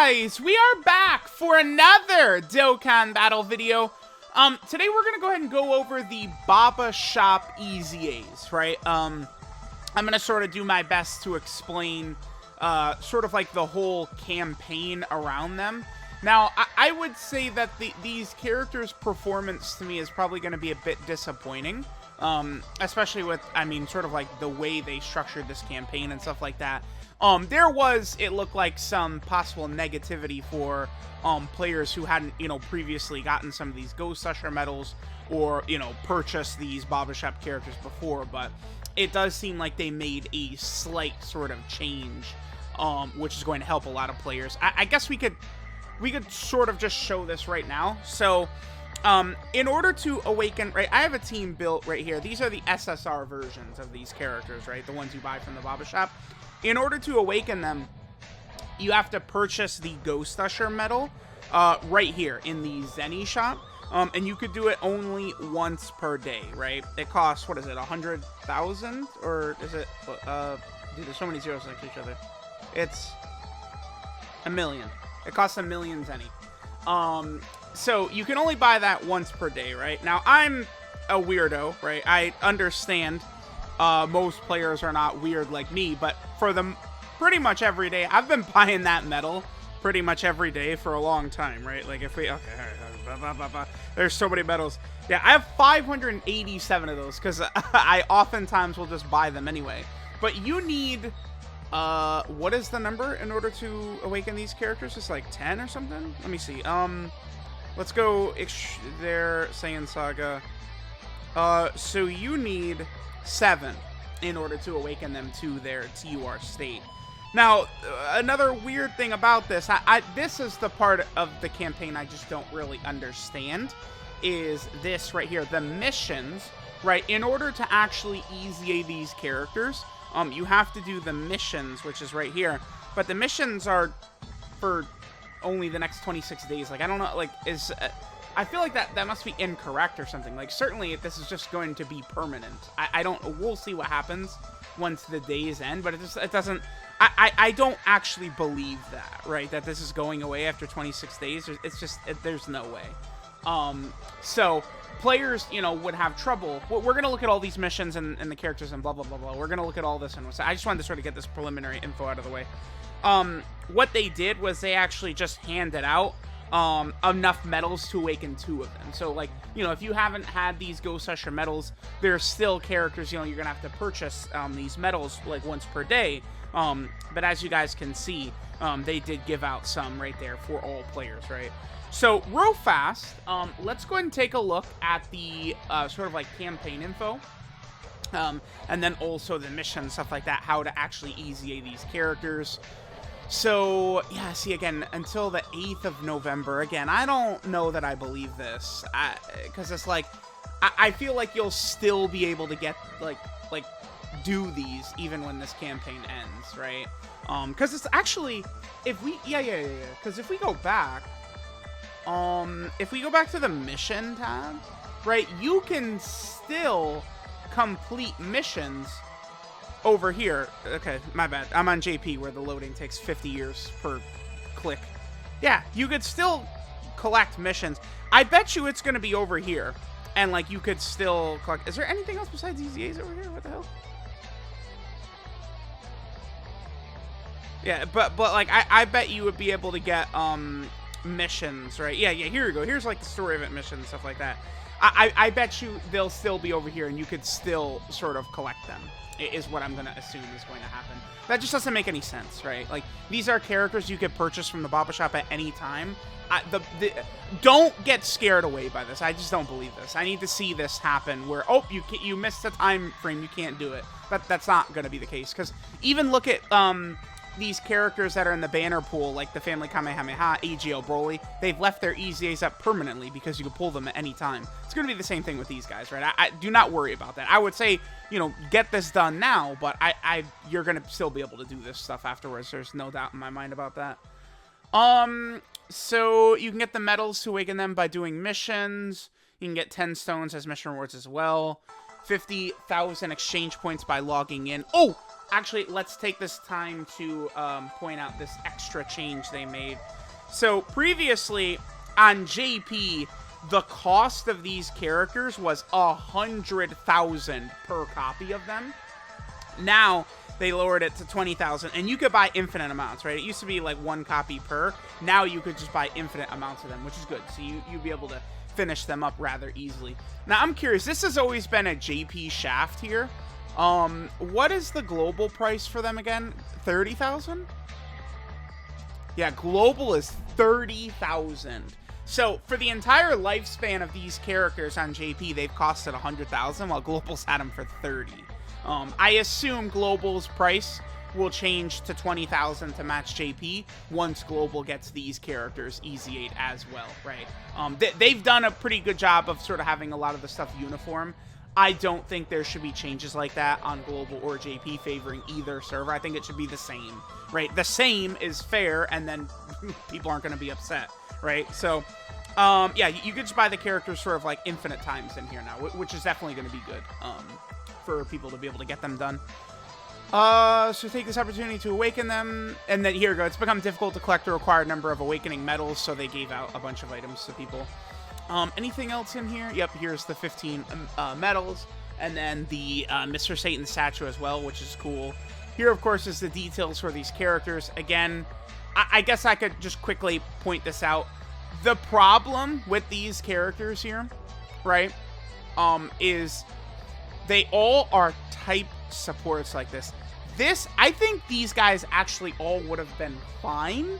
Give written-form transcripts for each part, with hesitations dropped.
guys, we are back for another Dokkan battle video. Today we're gonna go ahead and go over the Baba Shop EZAs, right? I'm gonna sort of do my best to explain, sort of like the whole campaign around them. Now, I would say that these characters' performance to me is probably gonna be a bit disappointing. Especially with, I mean, sort of like the way they structured this campaign and stuff like that. There was, it looked like, some possible negativity for players who hadn't, previously gotten some of these Ghost Usher medals or, purchased these Baba Shop characters before, but it does seem like they made a slight sort of change, which is going to help a lot of players. I guess we could sort of just show this right now. So, in order to awaken, right, I have a team built right here. These are the SSR versions of these characters, right? The ones you buy from the Baba Shop. In order to awaken them, you have to purchase the Ghost Usher medal right here in the Zenny shop. And you could do it only once per day, right? It costs, what is it, 100,000? Or is it, dude, there's so many zeros next to each other. It's a million. It costs 1 million Zenny. So you can only buy that once per day, right? Now, I'm a weirdo, right? I understand most players are not weird like me, but for them, pretty much every day, I've been buying that medal pretty much every day for a long time, right? Like if we, okay, there's so many medals. Yeah, I have 587 of those because I oftentimes will just buy them anyway. But you need, what is the number in order to awaken these characters? It's like 10 or something? Let me see. Let's go there, Saiyan Saga. So you need 7 in order to awaken them to their TUR state. Now, another weird thing about this, this is the part of the campaign I just don't really understand, is this right here, the missions, right? In order to actually EZA these characters, you have to do the missions, which is right here, but the missions are for only the next 26 days. Like, I don't know, like, I feel like that must be incorrect or something. Like, certainly this is just going to be permanent. I don't, we'll see what happens once the days end, but it doesn't, I don't actually believe that, right? That this is going away after 26 days. It's just, there's no way. So players, would have trouble. We're going to look at all these missions and the characters and blah, blah, blah, blah. We're going to look at all this. And I just wanted to sort of get this preliminary info out of the way. What they did was they actually just handed out enough medals to awaken 2 of them. So, like, if you haven't had these Ghost Usher medals, there's still characters, you're gonna have to purchase these medals, like, once per day. But as you guys can see, they did give out some right there for all players, right? So, real fast, let's go ahead and take a look at the sort of, like, campaign info. And then also the mission, stuff like that, how to actually EZA these characters. So, yeah, see, again, until the 8th of November, again, I don't know that I believe this, because it's like, I feel like you'll still be able to get, like, do these even when this campaign ends, right? Because it's actually, if we, because if we go back to the mission tab, right, you can still complete missions over here. Okay, my bad. I'm on JP where the loading takes 50 years per click. Yeah, you could still collect missions. I bet you it's going to be over here. And, like, you could still collect... Is there anything else besides EZAs over here? What the hell? Yeah, but like, I bet you would be able to get, missions, right? Yeah, here we go. Here's, like, the story event missions, stuff like that. I bet you they'll still be over here and you could still sort of collect them. Is what I'm going to assume is going to happen. That just doesn't make any sense, right? Like, these are characters you could purchase from the Baba Shop at any time. Don't get scared away by this. I just don't believe this. I need to see this happen where, oh, you missed the time frame, you can't do it. But that's not going to be the case. Because even look at these characters that are in the banner pool, like the Family Kamehameha, AGL Broly, they've left their EZAs up permanently because you can pull them at any time. It's going to be the same thing with these guys, right? I do not worry about that. I would say, get this done now, but you're going to still be able to do this stuff afterwards. There's no doubt in my mind about that. So you can get the medals to awaken them by doing missions. You can get 10 stones as mission rewards as well. 50,000 exchange points by logging in. Oh, actually, let's take this time to point out this extra change they made. So previously on JP, the cost of these characters was 100,000 per copy of them. Now they lowered it to 20,000, and you could buy infinite amounts, right? It used to be like 1 copy per. Now you could just buy infinite amounts of them, which is good. So you'd be able to finish them up rather easily. Now I'm curious. This has always been a JP shaft here. What is the global price for them again? 30,000? Yeah, global is 30,000. So for the entire lifespan of these characters on JP, they've costed 100,000, while global's had them for 30. I assume global's price will change to 20,000 to match JP once global gets these characters EZ8 as well, right? They've done a pretty good job of sort of having a lot of the stuff uniform. I don't think there should be changes like that on global or JP favoring either server. I think it should be the same, right? The same is fair, and then people aren't going to be upset, right? So, yeah, you could just buy the characters sort of like infinite times in here now, which is definitely going to be good for people to be able to get them done. So take this opportunity to awaken them, and then here we go. It's become difficult to collect the required number of awakening medals, so they gave out a bunch of items to people. Anything else in here? Yep, here's the 15 medals, and then the Mr. Satan statue as well, which is cool. Here, of course, is the details for these characters. Again, I guess I could just quickly point this out. The problem with these characters here, right, is they all are type supports like this. I think these guys actually all would have been fine.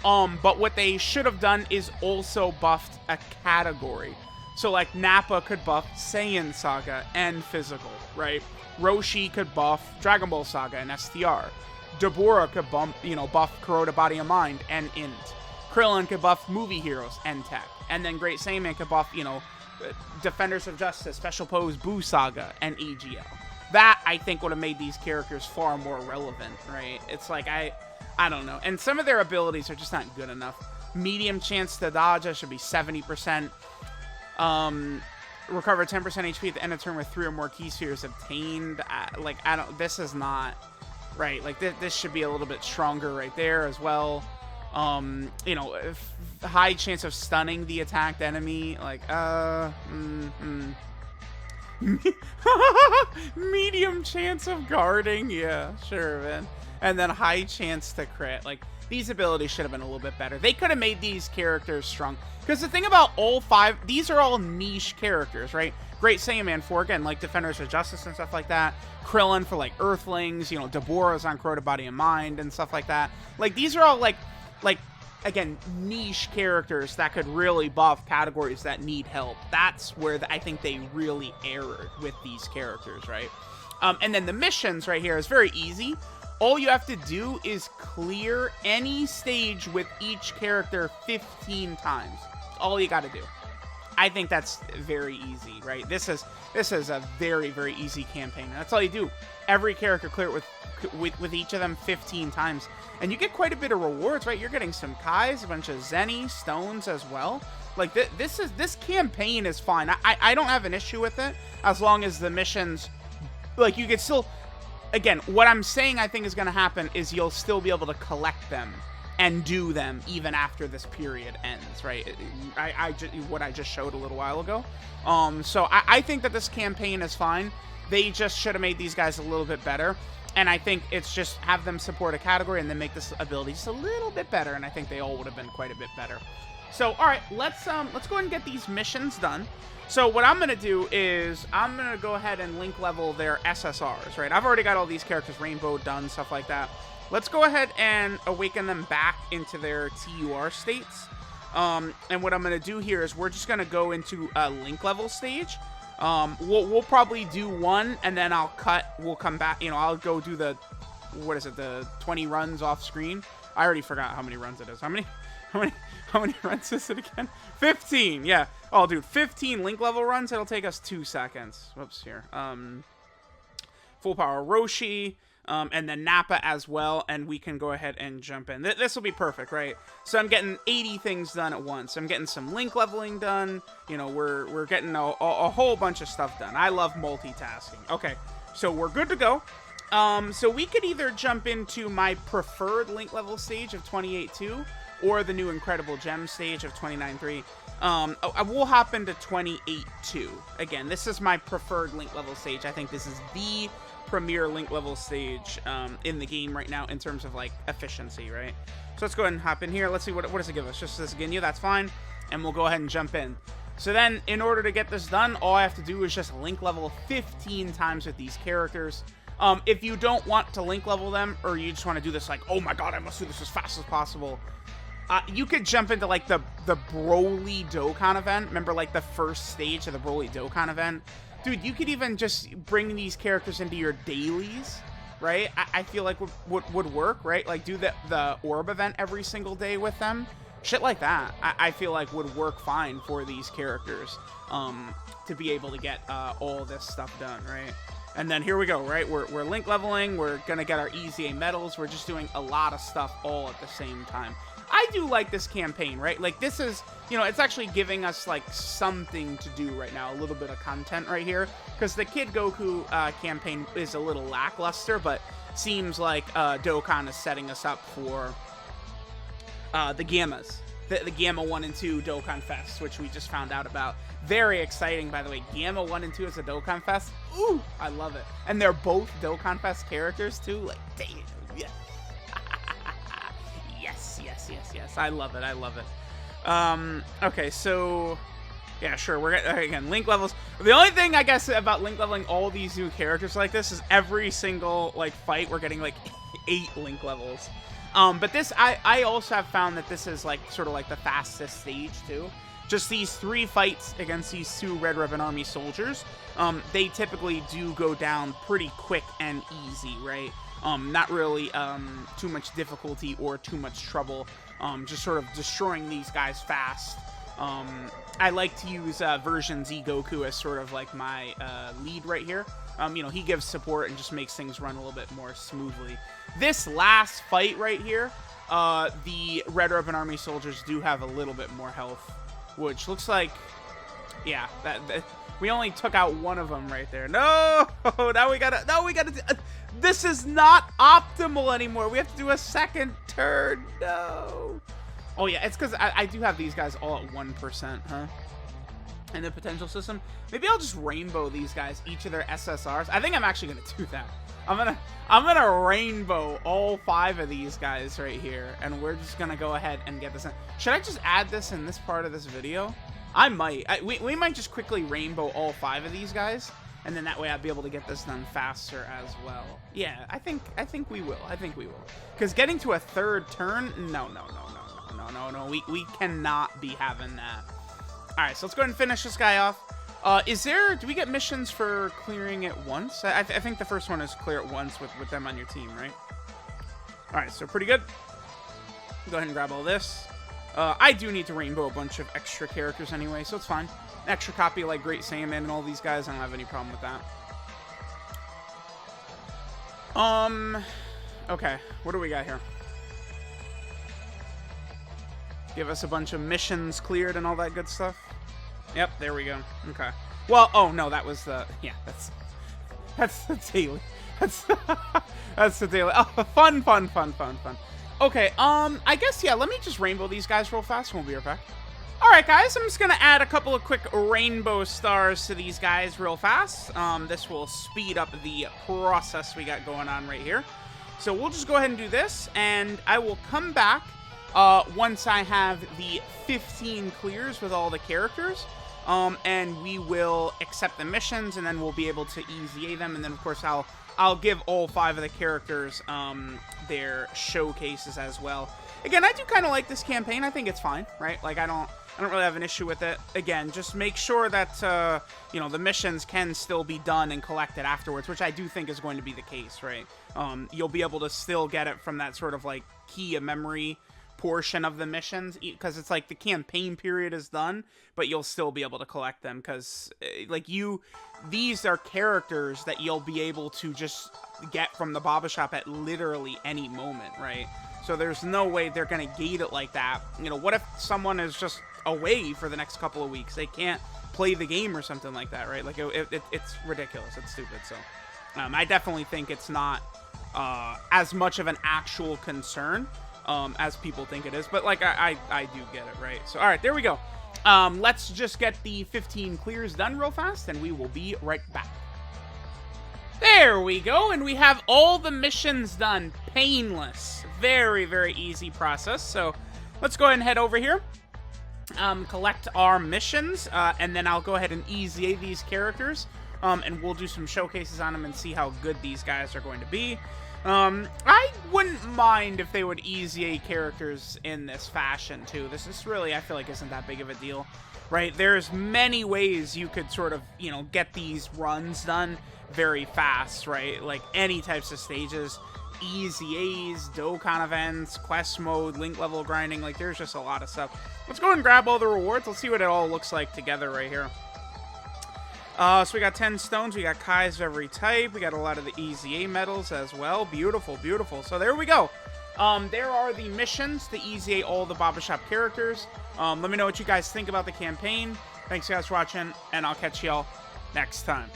But what they should have done is also buffed a category. So like Nappa could buff Saiyan Saga and Physical, right? Roshi could buff Dragon Ball Saga and STR. Deborah could buff Kuroda Body and Mind and Int. Krillin could buff Movie Heroes and Tech. And then Great Saiyaman could buff, Defenders of Justice, Special Pose, Buu Saga, and EGL. That, I think, would have made these characters far more relevant, right? It's like, I don't know. And some of their abilities are just not good enough. Medium chance to dodge should be 70%. Recover 10% HP at the end of turn with 3 or more key spheres obtained. This is not right. Like, this should be a little bit stronger right there as well. High chance of stunning the attacked enemy. Like, medium chance of guarding. Yeah, sure, man. And then high chance to crit. Like, these abilities should have been a little bit better. They could have made these characters strong. Because the thing about all 5, these are all niche characters, right? Great Saiyaman for, again, like Defenders of Justice and stuff like that. Krillin for, like, Earthlings. Deborah's on Kuroda Body and Mind and stuff like that. Like, these are all, like, again, niche characters that could really buff categories that need help. That's where I think they really erred with these characters, right? And then the missions right here is very easy. All you have to do is clear any stage with each character 15 times. All you got to do. I think that's very easy, right? This is a very, very easy campaign. And that's all you do. Every character clear it with each of them 15 times. And you get quite a bit of rewards, right? You're getting some Kais, a bunch of Zenny, stones as well. Like, this campaign is fine. I don't have an issue with it as long as the missions, like, you could still... Again, what I'm saying I think is going to happen is you'll still be able to collect them and do them even after this period ends, right? What I just showed a little while ago. So I think that this campaign is fine. They just should have made these guys a little bit better. And I think it's just have them support a category and then make this ability just a little bit better. And I think they all would have been quite a bit better. So, all right, let's go ahead and get these missions done. So what I'm going to do is I'm going to go ahead and link level their SSRs, right? I've already got all these characters, Rainbow, done, stuff like that. Let's go ahead and awaken them back into their TUR states. And what I'm going to do here is we're just going to go into a link level stage. We'll probably do one, and then I'll cut. We'll come back. I'll go do the 20 runs off screen. I already forgot how many runs it is. How many runs is it again? 15, yeah. Oh, dude, 15 link level runs. It'll take us 2 seconds. Whoops, here. Full power Roshi, and then Nappa as well, and we can go ahead and jump in. This will be perfect, right? So I'm getting 80 things done at once. I'm getting some link leveling done. We're getting a whole bunch of stuff done. I love multitasking. Okay, so we're good to go. So we could either jump into my preferred link level stage of 28.2 or the new Incredible Gem stage of 29.3. I will hop into 28.2. Again, this is my preferred link level stage. I think this is the premier link level stage in the game right now in terms of like efficiency, right? So let's go ahead and hop in here. Let's see, what does it give us? Just this Ginyu, that's fine. And we'll go ahead and jump in. So then, in order to get this done, all I have to do is just link level 15 times with these characters. If you don't want to link level them, or you just want to do this like, oh my god, I must do this as fast as possible, you could jump into like the Broly Dokkan event. Remember like the first stage of the Broly Dokkan event? Dude, you could even just bring these characters into your dailies, right? I feel like would work, right? Like do the Orb event every single day with them. Shit like that, I feel like would work fine for these characters to be able to get all this stuff done, right? And then here we go, right? We're link leveling, we're gonna get our EZA medals, we're just doing a lot of stuff all at the same time. I do like this campaign, right? Like this is, you know, it's actually giving us like something to do right now, a little bit of content right here, because the Kid Goku campaign is a little lackluster, but seems like Dokkan is setting us up for the Gammas. The Gamma 1 and 2 Dokkan Fest, which we just found out about. Very exciting, by the way. Gamma 1 and 2 is a Dokkan Fest. Ooh, I love it. And they're both Dokkan Fest characters, too. Like, damn, yes. yes. I love it. Okay, so... yeah, sure. We're again, link levels. The only thing, I guess, about link leveling all these new characters like this is every single, like, fight, we're getting, like, 8 link levels. But this, I also have found that this is, like, sort of like the fastest stage, too. Just these 3 fights against these 2 Red Ribbon Army soldiers, they typically do go down pretty quick and easy, right? Not really too much difficulty or too much trouble. Just sort of destroying these guys fast. I like to use version Z Goku as sort of like my lead right here. You know, he gives support and just makes things run a little bit more smoothly. This last fight right here, the Red Ribbon Army soldiers do have a little bit more health, which looks like, yeah, that we only took out one of them right there. No, now we gotta, this is not optimal anymore. We have to do a second turn. No. Oh yeah, it's because I do have these guys all at 1%, huh? In the potential system. Maybe I'll just rainbow these guys, each of their SSRs. I think I'm actually gonna do that. I'm gonna rainbow all 5 of these guys right here, and we're just gonna go ahead and get this in. Should I just add this in this part of this video? I might. We might just quickly rainbow all 5 of these guys, and then that way I'll be able to get this done faster as well. Yeah, I think we will. Because getting to a 3rd turn, no. We cannot be having that. All right, so let's go ahead and finish this guy off. Do we get missions for clearing it once? I think the first one is clear it once with them on your team, right? All right, so pretty good. Go ahead and grab all this. I do need to rainbow a bunch of extra characters anyway, so it's fine. An extra copy like Great Saiyaman and all these guys, I don't have any problem with that. Okay, what do we got here? Give us a bunch of missions cleared and all that good stuff. Yep, there we go. Okay. Well, oh no, that was the, yeah, that's the daily. That's the daily. Oh, fun. Okay, I guess, yeah, let me just rainbow these guys real fast and we'll be right back. All right, guys, I'm just gonna add a couple of quick rainbow stars to these guys real fast. This will speed up the process we got going on right here. So we'll just go ahead and do this, and I will come back once I have the 15 clears with all the characters, and we will accept the missions, and then we'll be able to EZA them, and then of course I'll give all 5 of the characters their showcases as well. Again, I do kind of like this campaign. I think it's fine, right? Like I don't really have an issue with it. Again, just make sure that you know, the missions can still be done and collected afterwards, which I do think is going to be the case, right? You'll be able to still get it from that sort of like key of memory portion of the missions, because it's like the campaign period is done, but you'll still be able to collect them, because like these are characters that you'll be able to just get from the Baba Shop at literally any moment, right? So there's no way they're gonna gate it like that. You know, what if someone is just away for the next couple of weeks? They can't play the game or something like that, right? Like it's ridiculous. It's stupid. So I definitely think it's not as much of an actual concern as people think it is. But, like, I do get it, right? So, all right, there we go. Let's just get the 15 clears done real fast, and we will be right back. There we go, and we have all the missions done. Painless. Very, very easy process. So, let's go ahead and head over here. Collect our missions, and then I'll go ahead and EZA these characters. And we'll do some showcases on them and see how good these guys are going to be. I wouldn't mind if they would EZA characters in this fashion, too. This is really, I feel like, isn't that big of a deal, right? There's many ways you could sort of, you know, get these runs done very fast, right? Like, any types of stages, EZAs, Dokkan events, quest mode, link level grinding. Like, there's just a lot of stuff. Let's go and grab all the rewards. Let's see what it all looks like together right here. So we got 10 stones, we got Kais of every type, we got a lot of the EZA medals as well. Beautiful, beautiful. So there we go. There are the missions to EZA all the Baba Shop characters. Let me know what you guys think about the campaign. Thanks guys for watching, and I'll catch y'all next time.